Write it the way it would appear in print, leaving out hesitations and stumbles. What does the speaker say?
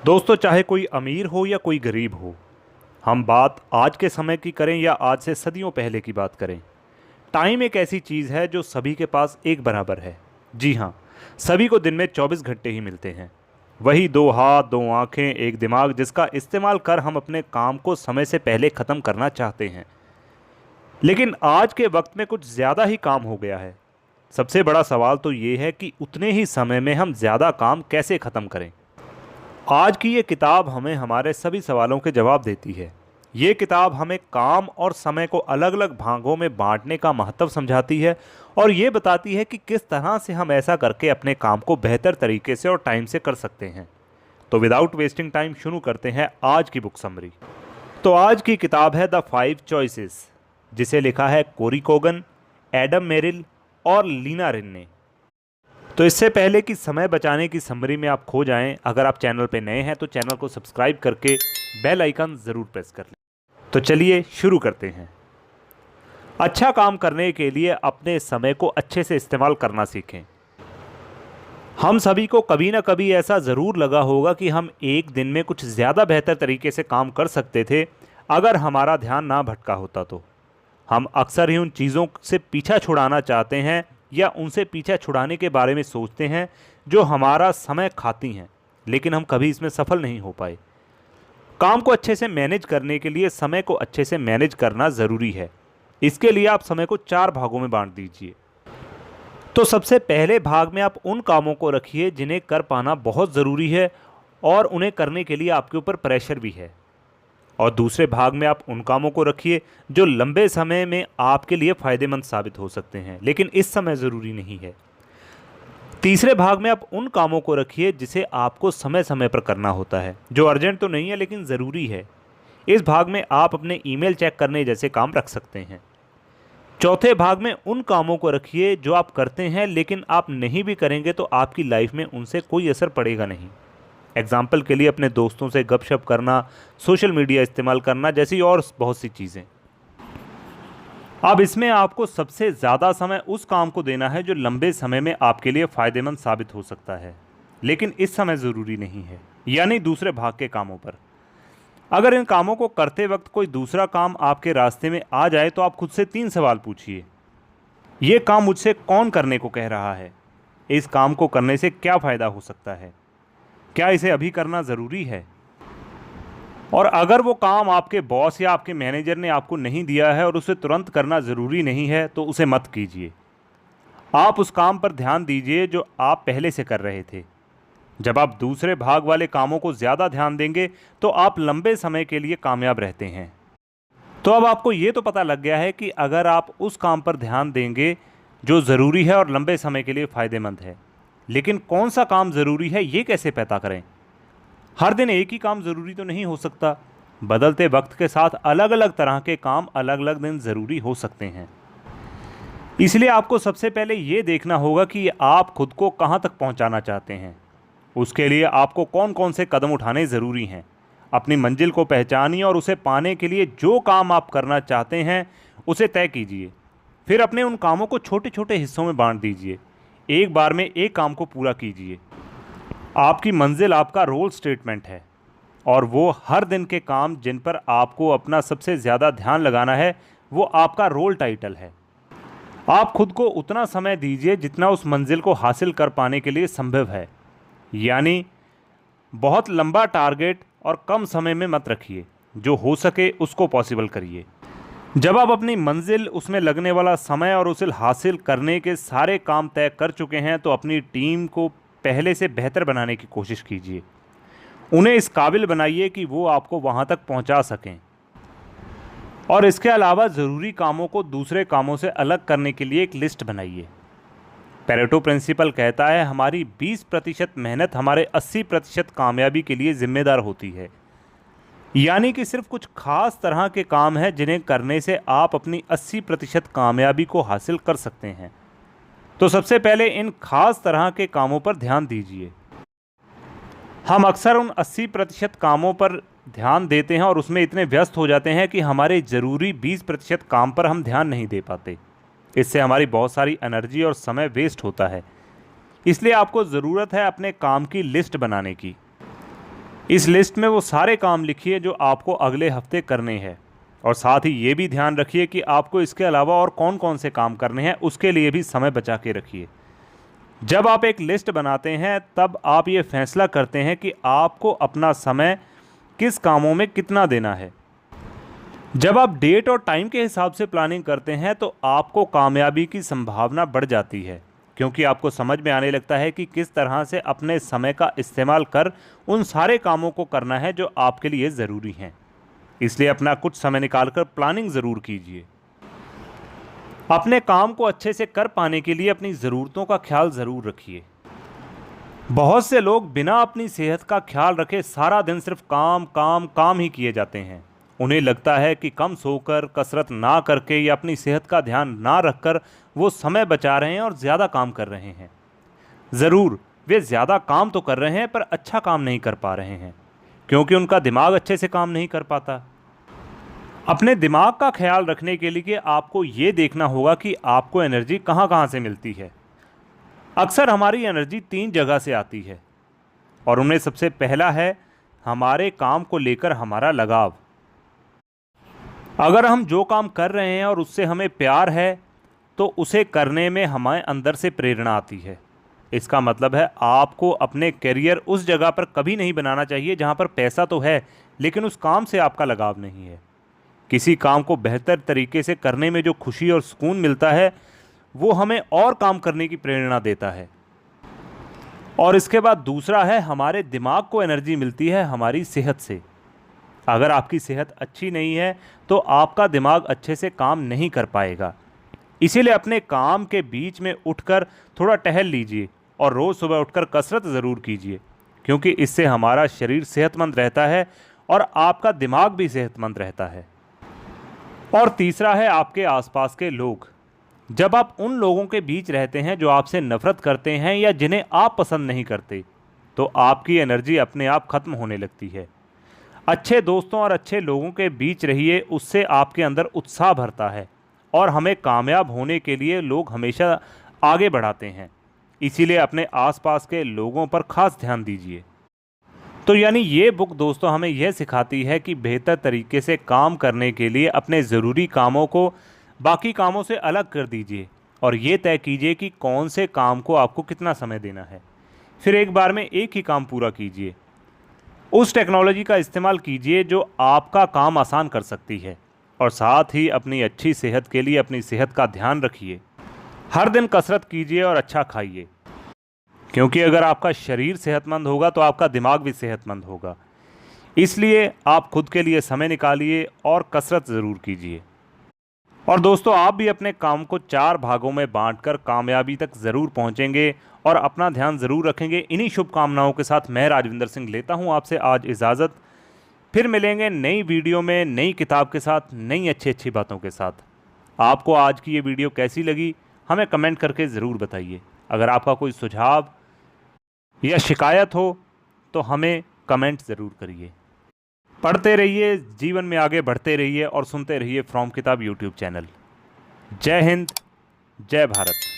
दोस्तों, चाहे कोई अमीर हो या कोई गरीब हो, हम बात आज के समय की करें या आज से सदियों पहले की बात करें, टाइम एक ऐसी चीज़ है जो सभी के पास एक बराबर है। जी हाँ, सभी को दिन में 24 घंटे ही मिलते हैं। वही दो हाथ, दो आंखें, एक दिमाग जिसका इस्तेमाल कर हम अपने काम को समय से पहले ख़त्म करना चाहते हैं। लेकिन आज के वक्त में कुछ ज़्यादा ही काम हो गया है। सबसे बड़ा सवाल तो ये है कि उतने ही समय में हम ज़्यादा काम कैसे ख़त्म करें। आज की ये किताब हमें हमारे सभी सवालों के जवाब देती है। ये किताब हमें काम और समय को अलग अलग भागों में बांटने का महत्व समझाती है और ये बताती है कि किस तरह से हम ऐसा करके अपने काम को बेहतर तरीके से और टाइम से कर सकते हैं। तो विदाउट वेस्टिंग टाइम शुरू करते हैं आज की बुक समरी। तो आज की किताब है द 5 चॉइसेस, जिसे लिखा है कोरी कोगन, एडम मेरिल और लीना रिन ने। तो इससे पहले कि समय बचाने की समरी में आप खो जाएं, अगर आप चैनल पे नए हैं तो चैनल को सब्सक्राइब करके बेल आइकन ज़रूर प्रेस कर लें। तो चलिए शुरू करते हैं। अच्छा काम करने के लिए अपने समय को अच्छे से इस्तेमाल करना सीखें। हम सभी को कभी ना कभी ऐसा ज़रूर लगा होगा कि हम एक दिन में कुछ ज़्यादा बेहतर तरीके से काम कर सकते थे अगर हमारा ध्यान ना भटका होता। तो हम अक्सर ही उन चीज़ों से पीछा छुड़ाना चाहते हैं या उनसे पीछा छुड़ाने के बारे में सोचते हैं जो हमारा समय खाती हैं, लेकिन हम कभी इसमें सफल नहीं हो पाए। काम को अच्छे से मैनेज करने के लिए समय को अच्छे से मैनेज करना ज़रूरी है। इसके लिए आप समय को 4 भागों में बांट दीजिए। तो सबसे पहले भाग में आप उन कामों को रखिए जिन्हें कर पाना बहुत ज़रूरी है और उन्हें करने के लिए आपके ऊपर प्रेशर भी है। और दूसरे भाग में आप उन कामों को रखिए जो लंबे समय में आपके लिए फ़ायदेमंद साबित हो सकते हैं, लेकिन इस समय ज़रूरी नहीं है। तीसरे भाग में आप उन कामों को रखिए जिसे आपको समय समय पर करना होता है, जो अर्जेंट तो नहीं है लेकिन ज़रूरी है। इस भाग में आप अपने ईमेल चेक करने जैसे काम रख सकते हैं। चौथे भाग में उन कामों को रखिए जो आप करते हैं लेकिन आप नहीं भी करेंगे तो आपकी लाइफ में उनसे कोई असर पड़ेगा नहीं। एग्जाम्पल के लिए अपने दोस्तों से गपशप करना, सोशल मीडिया इस्तेमाल करना जैसी और बहुत सी चीज़ें। अब इसमें आपको सबसे ज़्यादा समय उस काम को देना है जो लंबे समय में आपके लिए फ़ायदेमंद साबित हो सकता है, लेकिन इस समय ज़रूरी नहीं है, यानी दूसरे भाग के कामों पर। अगर इन कामों को करते वक्त कोई दूसरा काम आपके रास्ते में आ जाए तो आप खुद से 3 सवाल पूछिए। ये काम मुझसे कौन करने को कह रहा है? इस काम को करने से क्या फ़ायदा हो सकता है? क्या इसे अभी करना ज़रूरी है? और अगर वो काम आपके बॉस या आपके मैनेजर ने आपको नहीं दिया है और उसे तुरंत करना ज़रूरी नहीं है तो उसे मत कीजिए। आप उस काम पर ध्यान दीजिए जो आप पहले से कर रहे थे। जब आप दूसरे भाग वाले कामों को ज़्यादा ध्यान देंगे तो आप लंबे समय के लिए कामयाब रहते हैं। तो अब आपको ये तो पता लग गया है कि अगर आप उस काम पर ध्यान देंगे जो ज़रूरी है और लंबे समय के लिए फ़ायदेमंद है, लेकिन कौन सा काम ज़रूरी है ये कैसे पता करें? हर दिन एक ही काम ज़रूरी तो नहीं हो सकता। बदलते वक्त के साथ अलग अलग तरह के काम अलग अलग दिन ज़रूरी हो सकते हैं। इसलिए आपको सबसे पहले ये देखना होगा कि आप खुद को कहाँ तक पहुँचाना चाहते हैं। उसके लिए आपको कौन कौन से कदम उठाने ज़रूरी हैं। अपनी मंजिल को पहचानिए और उसे पाने के लिए जो काम आप करना चाहते हैं उसे तय कीजिए। फिर अपने उन कामों को छोटे छोटे हिस्सों में बांट दीजिए। एक बार में एक काम को पूरा कीजिए। आपकी मंजिल आपका रोल स्टेटमेंट है और वो हर दिन के काम जिन पर आपको अपना सबसे ज़्यादा ध्यान लगाना है वो आपका रोल टाइटल है। आप खुद को उतना समय दीजिए जितना उस मंजिल को हासिल कर पाने के लिए संभव है, यानी बहुत लंबा टारगेट और कम समय में मत रखिए। जो हो सके उसको पॉसिबल करिए। जब आप अपनी मंजिल, उसमें लगने वाला समय और उसे हासिल करने के सारे काम तय कर चुके हैं तो अपनी टीम को पहले से बेहतर बनाने की कोशिश कीजिए। उन्हें इस काबिल बनाइए कि वो आपको वहाँ तक पहुँचा सकें। और इसके अलावा ज़रूरी कामों को दूसरे कामों से अलग करने के लिए एक लिस्ट बनाइए। पेरेटो प्रिंसिपल कहता है हमारी 20% मेहनत हमारे 80% कामयाबी के लिए जिम्मेदार होती है। यानी कि सिर्फ कुछ खास तरह के काम हैं जिन्हें करने से आप अपनी 80% कामयाबी को हासिल कर सकते हैं। तो सबसे पहले इन खास तरह के कामों पर ध्यान दीजिए। हम अक्सर उन 80% कामों पर ध्यान देते हैं और उसमें इतने व्यस्त हो जाते हैं कि हमारे ज़रूरी 20% काम पर हम ध्यान नहीं दे पाते। इससे हमारी बहुत सारी एनर्जी और समय वेस्ट होता है। इसलिए आपको ज़रूरत है अपने काम की लिस्ट बनाने की। इस लिस्ट में वो सारे काम लिखिए जो आपको अगले हफ्ते करने हैं, और साथ ही ये भी ध्यान रखिए कि आपको इसके अलावा और कौन कौन से काम करने हैं, उसके लिए भी समय बचा के रखिए। जब आप एक लिस्ट बनाते हैं तब आप ये फैसला करते हैं कि आपको अपना समय किस कामों में कितना देना है। जब आप डेट और टाइम के हिसाब से प्लानिंग करते हैं तो आपको कामयाबी की संभावना बढ़ जाती है, क्योंकि आपको समझ में आने लगता है कि किस तरह से अपने समय का इस्तेमाल कर उन सारे कामों को करना है जो आपके लिए ज़रूरी हैं। इसलिए अपना कुछ समय निकालकर प्लानिंग ज़रूर कीजिए। अपने काम को अच्छे से कर पाने के लिए अपनी ज़रूरतों का ख्याल ज़रूर रखिए। बहुत से लोग बिना अपनी सेहत का ख्याल रखे सारा दिन सिर्फ काम काम काम ही किए जाते हैं। उन्हें लगता है कि कम सोकर, कसरत ना करके या अपनी सेहत का ध्यान ना रखकर वो समय बचा रहे हैं और ज़्यादा काम कर रहे हैं। ज़रूर वे ज़्यादा काम तो कर रहे हैं पर अच्छा काम नहीं कर पा रहे हैं, क्योंकि उनका दिमाग अच्छे से काम नहीं कर पाता। अपने दिमाग का ख्याल रखने के लिए आपको ये देखना होगा कि आपको एनर्जी कहाँ कहाँ से मिलती है। अक्सर हमारी एनर्जी 3 जगह से आती है, और उनमें सबसे पहला है हमारे काम को लेकर हमारा लगाव। अगर हम जो काम कर रहे हैं और उससे हमें प्यार है तो उसे करने में हमारे अंदर से प्रेरणा आती है। इसका मतलब है आपको अपने करियर उस जगह पर कभी नहीं बनाना चाहिए जहां पर पैसा तो है लेकिन उस काम से आपका लगाव नहीं है। किसी काम को बेहतर तरीके से करने में जो खुशी और सुकून मिलता है वो हमें और काम करने की प्रेरणा देता है। और इसके बाद दूसरा है हमारे दिमाग को एनर्जी मिलती है हमारी सेहत से। अगर आपकी सेहत अच्छी नहीं है तो आपका दिमाग अच्छे से काम नहीं कर पाएगा। इसीलिए अपने काम के बीच में उठकर थोड़ा टहल लीजिए और रोज़ सुबह उठकर कसरत ज़रूर कीजिए, क्योंकि इससे हमारा शरीर सेहतमंद रहता है और आपका दिमाग भी सेहतमंद रहता है। और तीसरा है आपके आसपास के लोग। जब आप उन लोगों के बीच रहते हैं जो आपसे नफ़रत करते हैं या जिन्हें आप पसंद नहीं करते, तो आपकी एनर्जी अपने आप ख़त्म होने लगती है। अच्छे दोस्तों और अच्छे लोगों के बीच रहिए, उससे आपके अंदर उत्साह भरता है और हमें कामयाब होने के लिए लोग हमेशा आगे बढ़ाते हैं। इसीलिए अपने आसपास के लोगों पर ख़ास ध्यान दीजिए। तो यानी ये बुक दोस्तों हमें यह सिखाती है कि बेहतर तरीके से काम करने के लिए अपने ज़रूरी कामों को बाकी कामों से अलग कर दीजिए और ये तय कीजिए कि कौन से काम को आपको कितना समय देना है। फिर एक बार में एक ही काम पूरा कीजिए। उस टेक्नोलॉजी का इस्तेमाल कीजिए जो आपका काम आसान कर सकती है, और साथ ही अपनी अच्छी सेहत के लिए अपनी सेहत का ध्यान रखिए। हर दिन कसरत कीजिए और अच्छा खाइए, क्योंकि अगर आपका शरीर सेहतमंद होगा तो आपका दिमाग भी सेहतमंद होगा। इसलिए आप खुद के लिए समय निकालिए और कसरत ज़रूर कीजिए। और दोस्तों आप भी अपने काम को 4 भागों में बांटकर कामयाबी तक ज़रूर पहुंचेंगे और अपना ध्यान ज़रूर रखेंगे। इन्हीं शुभकामनाओं के साथ मैं राजविंदर सिंह लेता हूं आपसे आज इजाज़त। फिर मिलेंगे नई वीडियो में नई किताब के साथ, नई अच्छी बातों के साथ। आपको आज की ये वीडियो कैसी लगी हमें कमेंट करके ज़रूर बताइए। अगर आपका कोई सुझाव या शिकायत हो तो हमें कमेंट ज़रूर करिए। पढ़ते रहिए, जीवन में आगे बढ़ते रहिए और सुनते रहिए फ्रॉम किताब यूट्यूब चैनल। जय हिंद, जय भारत।